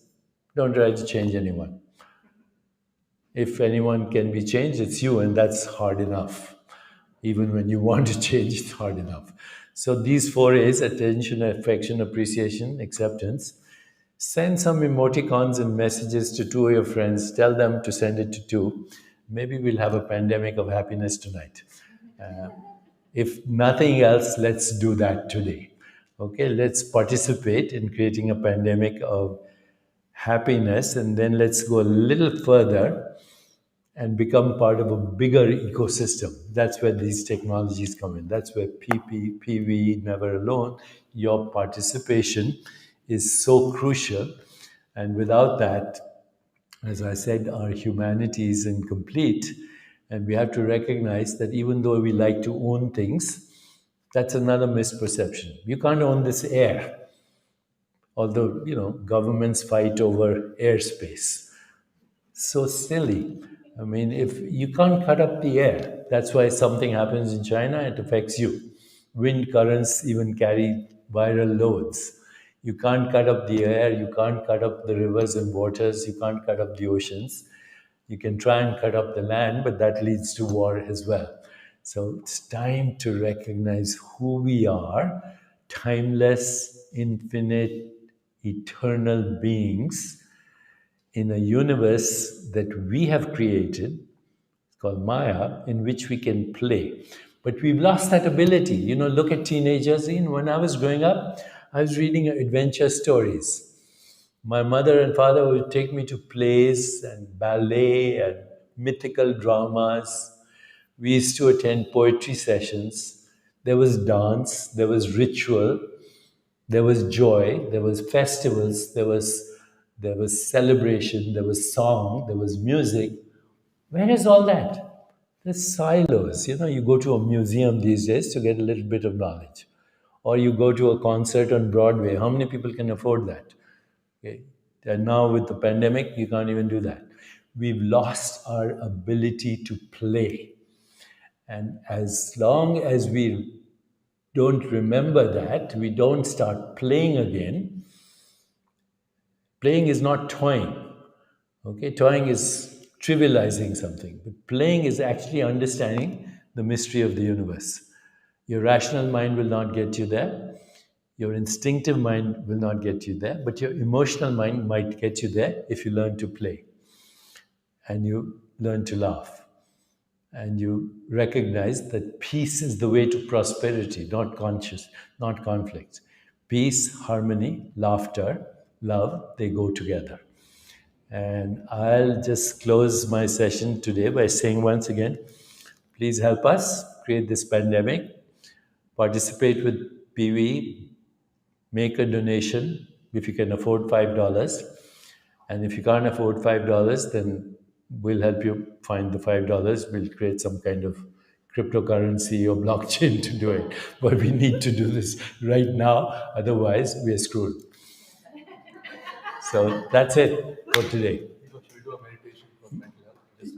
Don't try to change anyone. If anyone can be changed, it's you, and that's hard enough. Even when you want to change, it's hard enough. So these four A's: attention, affection, appreciation, acceptance. Send some emoticons and messages to two of your friends. Tell them to send it to two. Maybe we'll have a pandemic of happiness tonight. If nothing else, let's do that today. Okay, let's participate in creating a pandemic of happiness, and then let's go a little further and become part of a bigger ecosystem. That's where these technologies come in. That's where PV, Never Alone, your participation is so crucial. And without that, as I said, our humanity is incomplete. And we have to recognize that even though we like to own things, that's another misperception. You can't own this air, although, governments fight over airspace. So silly. I mean, if you can't cut up the air, that's why something happens in China, it affects you. Wind currents even carry viral loads. You can't cut up the air, you can't cut up the rivers and waters, you can't cut up the oceans. You can try and cut up the land, but that leads to war as well. So it's time to recognize who we are, timeless, infinite, eternal beings in a universe that we have created, it's called Maya, in which we can play. But we've lost that ability. Look at teenagers. When I was growing up, I was reading adventure stories. My mother and father would take me to plays and ballet and mythical dramas. We used to attend poetry sessions. There was dance, there was ritual, there was joy, there was festivals, there was celebration, there was song, there was music. Where is all that? There's silos. You go to a museum these days to get a little bit of knowledge. Or you go to a concert on Broadway. How many people can afford that? Okay. And now with the pandemic, you can't even do that. We've lost our ability to play. And as long as we don't remember that, we don't start playing again. Playing is not toying. Okay, toying is trivializing something, but playing is actually understanding the mystery of the universe. Your rational mind will not get you there. Your instinctive mind will not get you there, but your emotional mind might get you there if you learn to play and you learn to laugh. and you recognize that peace is the way to prosperity, not conflicts. Peace, harmony, laughter, love, they go together. And I'll just close my session today by saying once again, please help us create this pandemic. Participate with PV, make a donation if you can afford $5. And if you can't afford $5, then we'll help you find the $5. We'll create some kind of cryptocurrency or blockchain to do it. But we need to do this right now, otherwise, we're screwed. So that's it for today.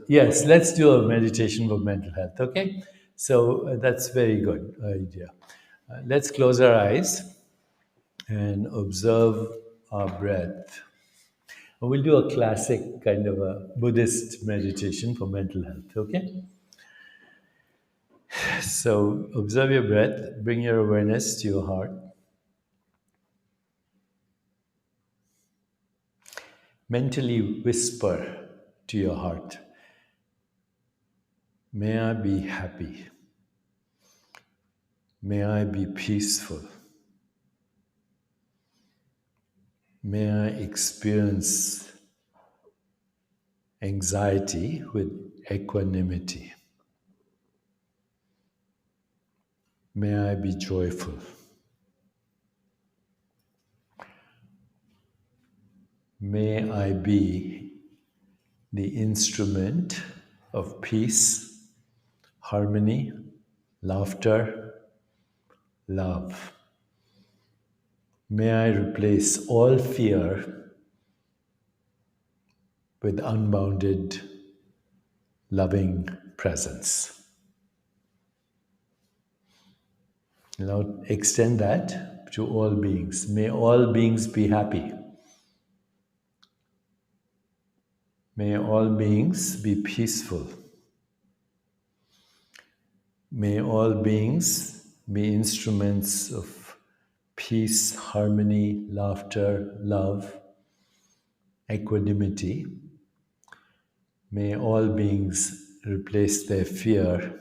Yes, let's do a meditation for mental health, okay? So that's very good idea. Let's close our eyes and observe our breath. And we'll do a classic kind of a Buddhist meditation for mental health, okay? So observe your breath, bring your awareness to your heart. Mentally whisper to your heart, may I be happy. May I be peaceful. May I experience anxiety with equanimity. May I be joyful. May I be the instrument of peace, harmony, laughter, love. May I replace all fear with unbounded, loving presence. Now extend that to all beings. May all beings be happy. May all beings be peaceful. May all beings be instruments of peace, harmony, laughter, love, equanimity. May all beings replace their fear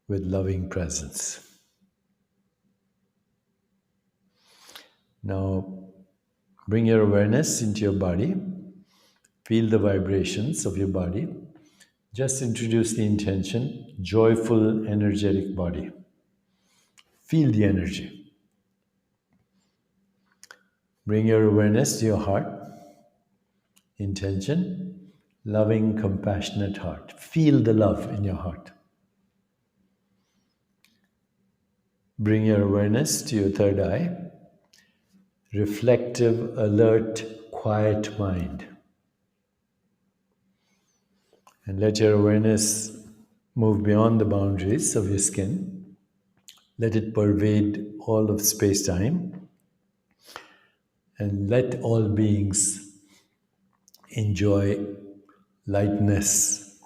with loving presence. Now, bring your awareness into your body. Feel the vibrations of your body. Just introduce the intention, joyful, energetic body. Feel the energy. Bring your awareness to your heart. Intention, loving, compassionate heart. Feel the love in your heart. Bring your awareness to your third eye. Reflective, alert, quiet mind. And let your awareness move beyond the boundaries of your skin. Let it pervade all of space-time. And let all beings enjoy lightness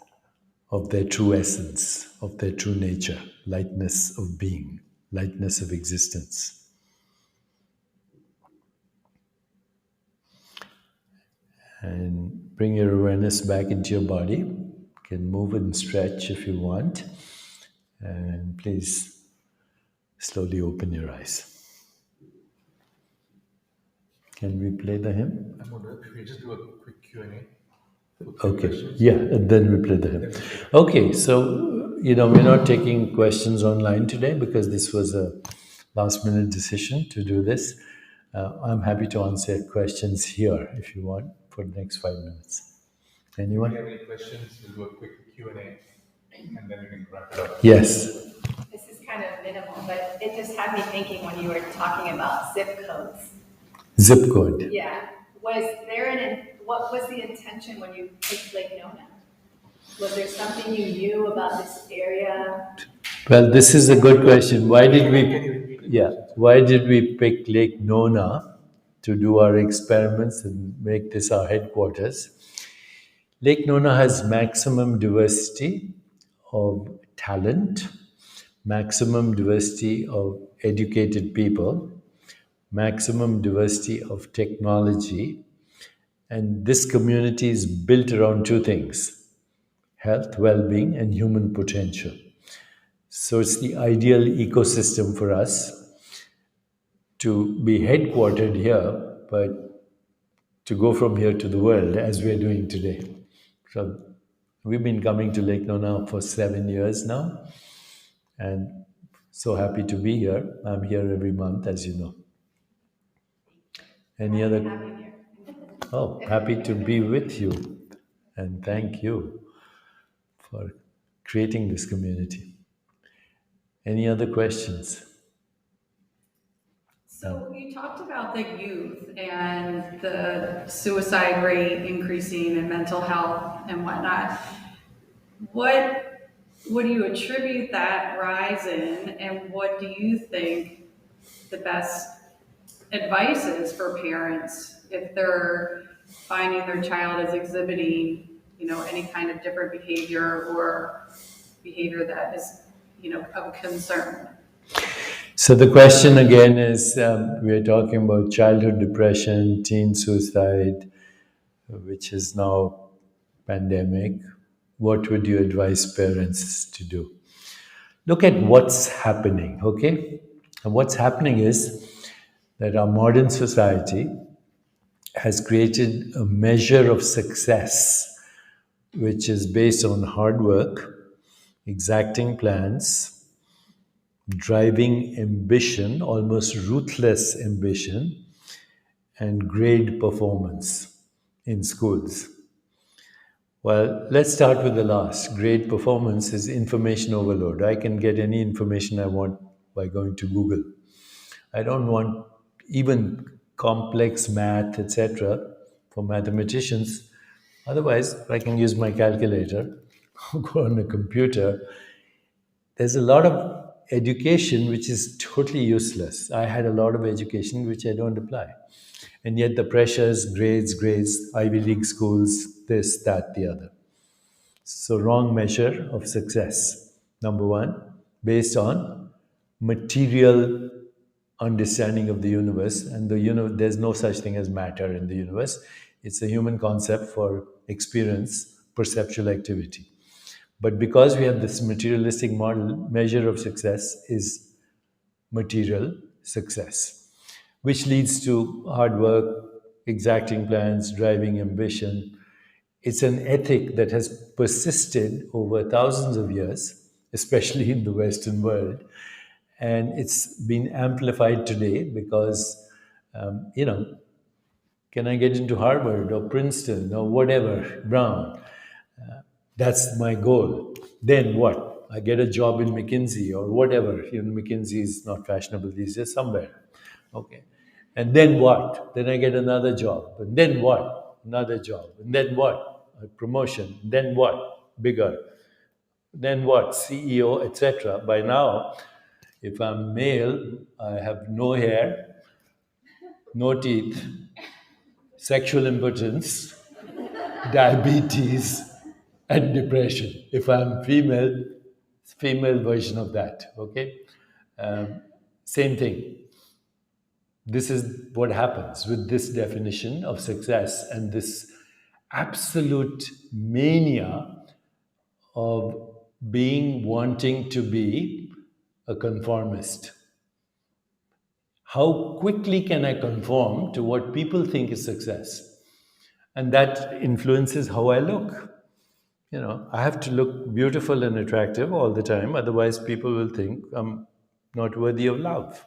of their true essence, of their true nature, lightness of being, lightness of existence. And bring your awareness back into your body. You can move and stretch if you want. And please slowly open your eyes. Can we play the hymn? I'm wondering if we just do a quick Q&A. Okay, yeah, and then we play the hymn. Okay, so, we're not taking questions online today because this was a last-minute decision to do this. I'm happy to answer questions here if you want for the next 5 minutes. Anyone? If you have any questions, we'll do a quick Q&A, and then we can wrap it up. Yes. This is kind of minimal, but it just had me thinking when you were talking about zip codes. Zip code. Yeah. What was the intention when you picked Lake Nona? Was there something you knew about this area? Well, this is a good question. Why did we pick Lake Nona to do our experiments and make this our headquarters? Lake Nona has maximum diversity of talent, maximum diversity of educated people, maximum diversity of technology, and this community is built around two things: health, well-being, and human potential. So it's the ideal ecosystem for us to be headquartered here, but to go from here to the world as we're doing today. So we've been coming to Lake Nona for 7 years now, and so happy to be here. I'm here every month, as you know. Any other? Oh, happy to be with you, and thank you for creating this community. Any other questions? So you talked about the youth and the suicide rate increasing and mental health and whatnot. What do you attribute that rise in, and what do you think the best advice is for parents if they're finding their child is exhibiting, any kind of different behavior or behavior that is, of concern? So the question again is, we're talking about childhood depression, teen suicide, which is now pandemic. What would you advise parents to do? Look at what's happening, okay? And what's happening is that our modern society has created a measure of success which is based on hard work, exacting plans, driving ambition, almost ruthless ambition, and grade performance in schools. Well, let's start with the last. Grade performance is information overload. I can get any information I want by going to Google. I don't want even complex math, etc., for mathematicians. Otherwise, I can use my calculator, go on a computer. There's a lot of education which is totally useless. I had a lot of education which I don't apply. And yet the pressures, grades, Ivy League schools, this, that, the other. So wrong measure of success. Number one, based on material understanding of the universe. And there's no such thing as matter in the universe. It's a human concept for experience, perceptual activity. But because we have this materialistic model, measure of success is material success, which leads to hard work, exacting plans, driving ambition. It's an ethic that has persisted over thousands of years, especially in the Western world. And it's been amplified today because, can I get into Harvard or Princeton or whatever, Brown? That's my goal. Then what? I get a job in McKinsey or whatever. McKinsey is not fashionable these days, somewhere. Okay. And then what? Then I get another job. And then what? Another job. And then what? A promotion. Then what? Bigger. Then what? CEO, etc. By now, if I'm male, I have no hair, no teeth, sexual impotence, diabetes, and depression. If I'm female version of that, okay? Same thing. This is what happens with this definition of success and this absolute mania of wanting to be a conformist. How quickly can I conform to what people think is success? And that influences how I look. I have to look beautiful and attractive all the time, otherwise people will think I'm not worthy of love.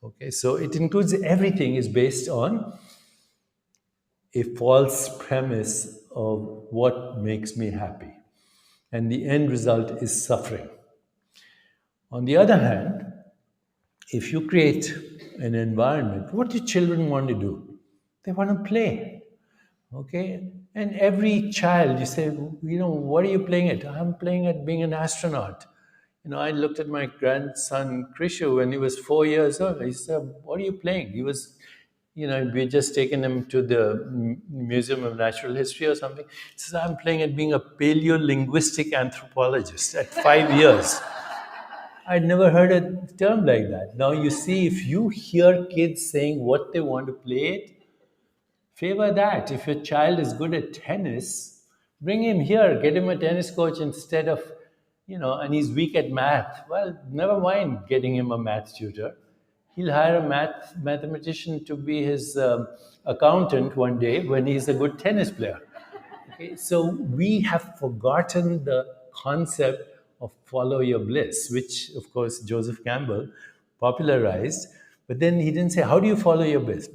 Okay, so it includes everything is based on a false premise of what makes me happy. And the end result is suffering. On the other hand, if you create an environment, what do children want to do? They want to play. Okay? And every child, you say, what are you playing at? I'm playing at being an astronaut. I looked at my grandson, Krishu, when he was 4 years old. He said, what are you playing? He was, we just taken him to the Museum of Natural History or something. He says, I'm playing at being a paleolinguistic anthropologist at 5 years. I'd never heard a term like that. Now you see, if you hear kids saying what they want to play it, favor that. If your child is good at tennis, Bring him here, get him a tennis coach instead of, and he's weak at math. Well, never mind getting him a math tutor. He'll hire a mathematician to be his accountant one day when he's a good tennis player. Okay, so we have forgotten the concept of follow your bliss, which, of course, Joseph Campbell popularized. But then he didn't say, how do you follow your bliss?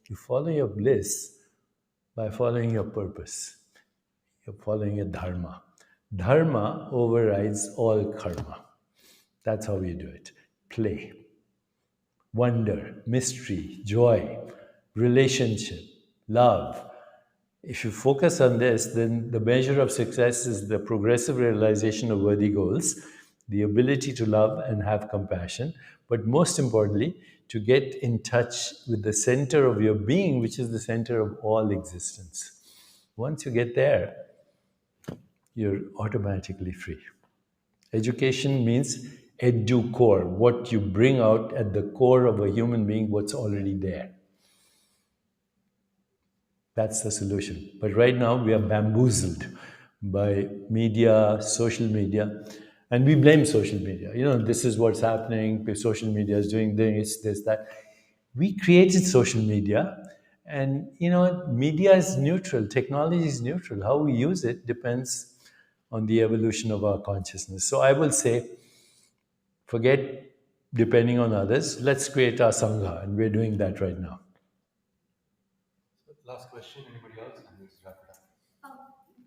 You follow your bliss by following your purpose. You're following your dharma. Dharma overrides all karma. That's how we do it. Play, wonder, mystery, joy, relationship, love. If you focus on this, then the measure of success is the progressive realization of worthy goals, the ability to love and have compassion, but most importantly, to get in touch with the center of your being, which is the center of all existence. Once you get there, you're automatically free. Education means edu-core, what you bring out at the core of a human being, what's already there. That's the solution. But right now, we are bamboozled by media, social media, and we blame social media. This is what's happening. Social media is doing this, that. We created social media, and media is neutral. Technology is neutral. How we use it depends on the evolution of our consciousness. So I will say, forget depending on others. Let's create our Sangha, and we're doing that right now. Last question, anybody else? And we'll wrap it up.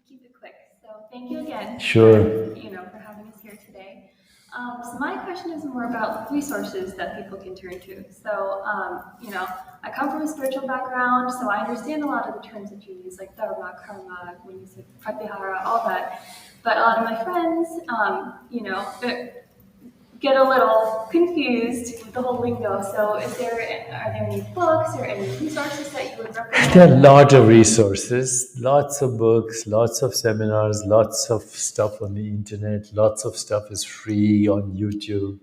Keep it quick. So thank you again. Sure. For having us here today. So my question is more about resources that people can turn to. So, I come from a spiritual background, so I understand a lot of the terms that you use, like dharma, karma, when you say pratyahara, all that. But a lot of my friends, get a little confused with the whole lingo. So are there any books or any resources that you would recommend? There are a lot of resources, lots of books, lots of seminars, lots of stuff on the internet, lots of stuff is free on YouTube.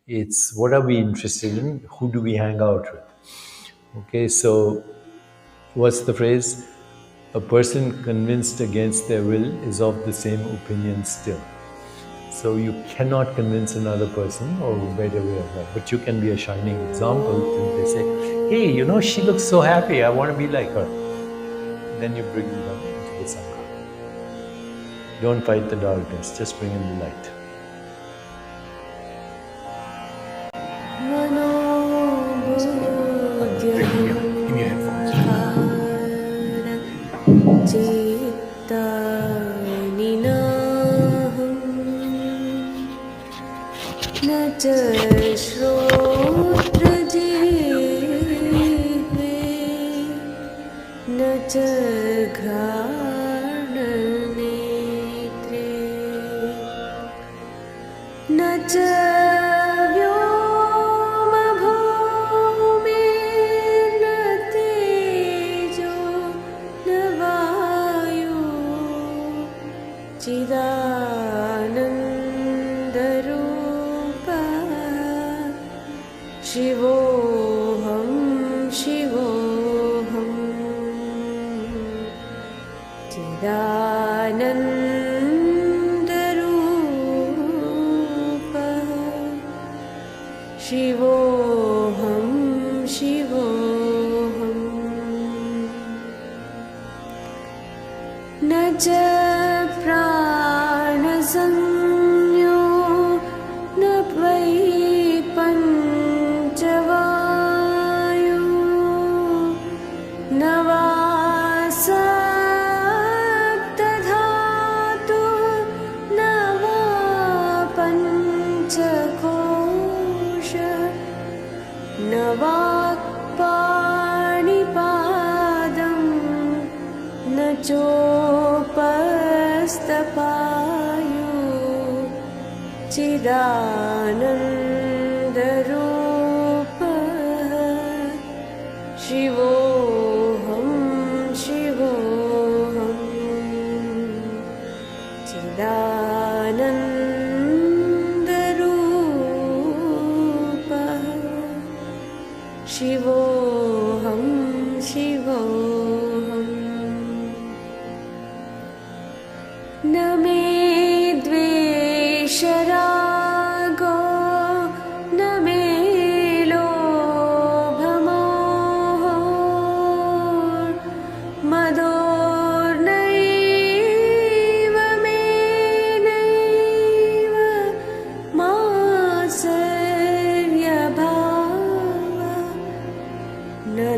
It's what are we interested in? Who do we hang out with? Okay, so what's the phrase? A person convinced against their will is of the same opinion still. So you cannot convince another person or better way of life, but you can be a shining example till they say, hey, she looks so happy, I want to be like her. Then you bring them into the Sangha. Don't fight the darkness, just bring in the light. Give me your headphones.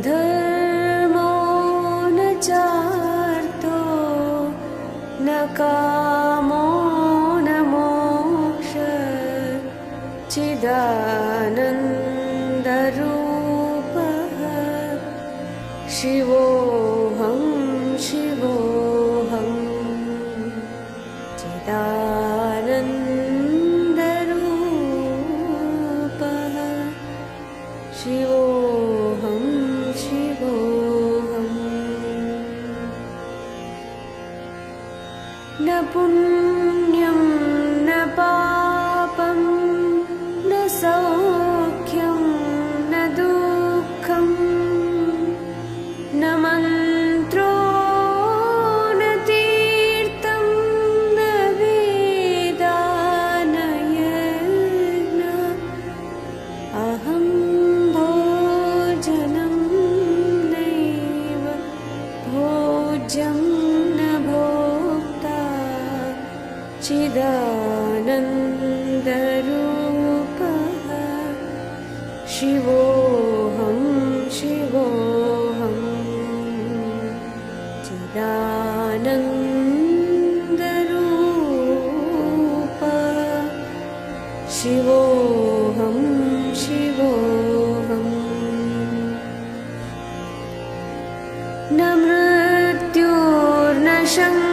धर्मो न चार्थो न कामो न मोक्षः चिदानन्दरूपः शिवोऽहं शिवोऽहं चिदानन्दरूपः शिवोऽहं शिवोऽहम् न पुण्यं न पापं न सौख्यं न दुःखं न मन्त्रो न तीर्थं न वेदा न यज्ञः अहं भोजनं नैव भोज्यं न भोक्ता चिदानन्दरूपः शिवोऽहं शिवोऽहं चिदानन्दरूपः शिवोऽहं शिवोऽहम् न मृत्युर्न शङ्का